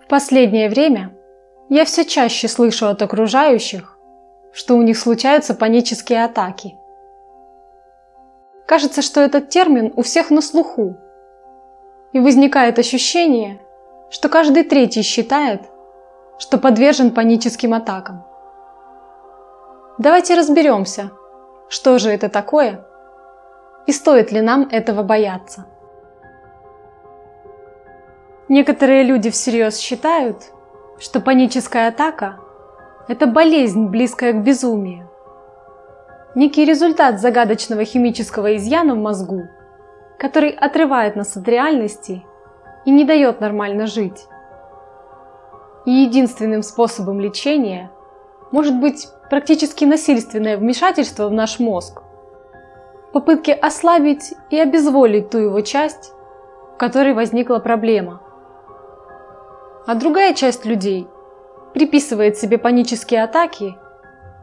последнее время я все чаще слышу от окружающих, что у них случаются панические атаки. Кажется, что этот термин у всех на слуху, и возникает ощущение, что каждый третий считает, что подвержен паническим атакам. Давайте разберемся, что же это такое и стоит ли нам этого бояться. Некоторые люди всерьез считают, что паническая атака – это болезнь, близкая к безумию. Некий результат загадочного химического изъяна в мозгу, который отрывает нас от реальности и не дает нормально жить. И единственным способом лечения может быть практически насильственное вмешательство в наш мозг, в попытке ослабить и обезволить ту его часть, в которой возникла проблема. А другая часть людей приписывает себе панические атаки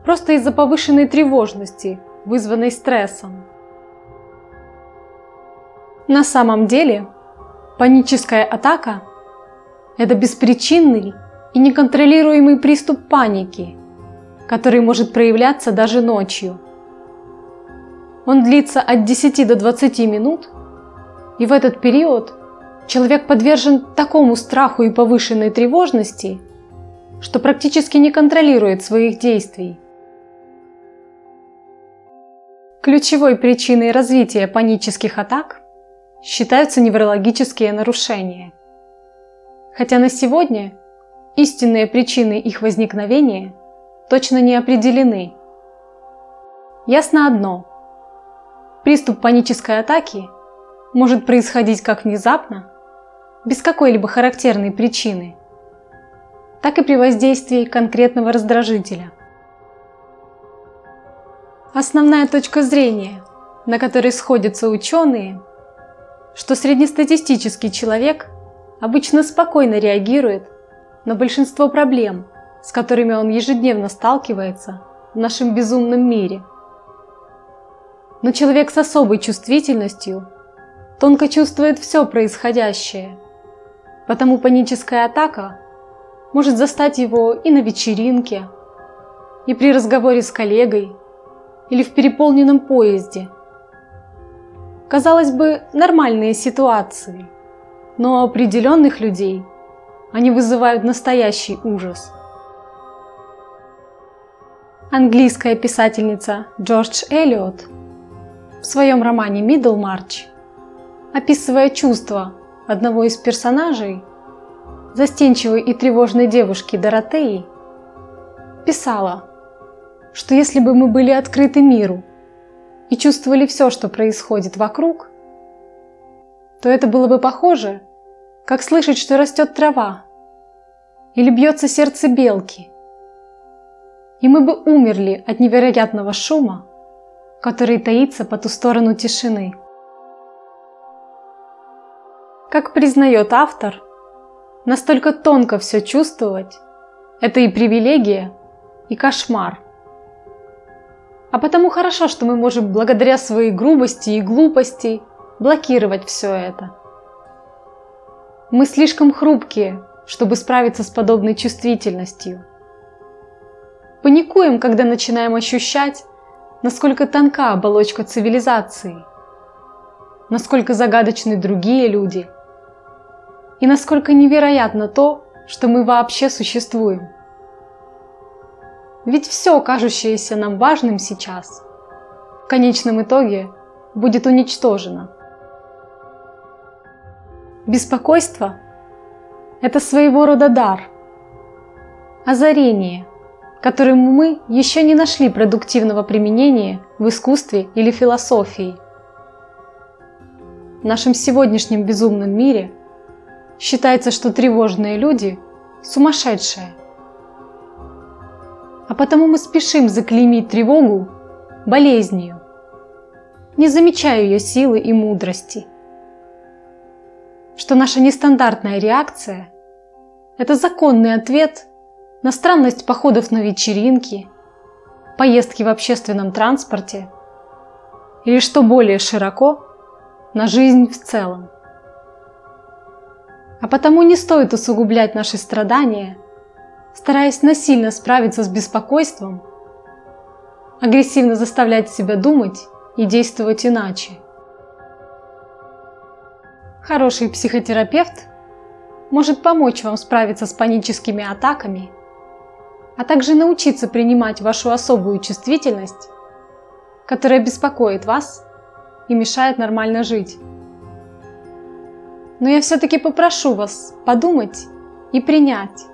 просто из-за повышенной тревожности, вызванной стрессом. На самом деле, паническая атака – это беспричинный и неконтролируемый приступ паники, который может проявляться даже ночью. Он длится от 10 до 20 минут, и в этот период человек подвержен такому страху и повышенной тревожности, что практически не контролирует своих действий. Ключевой причиной развития панических атак считаются неврологические нарушения. Хотя на сегодня истинные причины их возникновения точно не определены. Ясно одно: приступ панической атаки может происходить как внезапно, без какой-либо характерной причины, так и при воздействии конкретного раздражителя. Основная точка зрения, на которой сходятся ученые, что среднестатистический человек обычно спокойно реагирует на большинство проблем, с которыми он ежедневно сталкивается в нашем безумном мире. Но человек с особой чувствительностью тонко чувствует все происходящее, потому паническая атака может застать его и на вечеринке, и при разговоре с коллегой, или в переполненном поезде. Казалось бы, нормальные ситуации, но у определенных людей они вызывают настоящий ужас. Английская писательница Джордж Элиот в своем романе «Миддлмарч», описывая чувства одного из персонажей, застенчивой и тревожной девушки Доротеи, писала, что если бы мы были открыты миру и чувствовали все, что происходит вокруг, то это было бы похоже, как слышать, что растет трава или бьется сердце белки, и мы бы умерли от невероятного шума, который таится по ту сторону тишины. Как признает автор, настолько тонко все чувствовать – это и привилегия, и кошмар. А потому хорошо, что мы можем благодаря своей грубости и глупости блокировать все это. Мы слишком хрупкие, чтобы справиться с подобной чувствительностью. Паникуем, когда начинаем ощущать, насколько тонка оболочка цивилизации, насколько загадочны другие люди и насколько невероятно то, что мы вообще существуем. Ведь все, кажущееся нам важным сейчас, в конечном итоге будет уничтожено. Беспокойство – это своего рода дар, озарение, которому мы еще не нашли продуктивного применения в искусстве или философии. В нашем сегодняшнем безумном мире считается, что тревожные люди – сумасшедшие. А потому мы спешим заклеймить тревогу болезнью, не замечая ее силы и мудрости. Что наша нестандартная реакция – это законный ответ на странность походов на вечеринки, поездки в общественном транспорте или, что более широко, на жизнь в целом. А потому не стоит усугублять наши страдания, стараясь насильно справиться с беспокойством, агрессивно заставлять себя думать и действовать иначе. Хороший психотерапевт может помочь вам справиться с паническими атаками, а также научиться принимать вашу особую чувствительность, которая беспокоит вас и мешает нормально жить. Но я все-таки попрошу вас подумать и принять,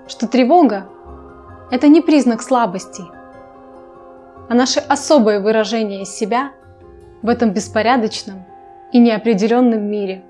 что тревога – это не признак слабости, а наше особое выражение себя в этом беспорядочном и неопределенном мире.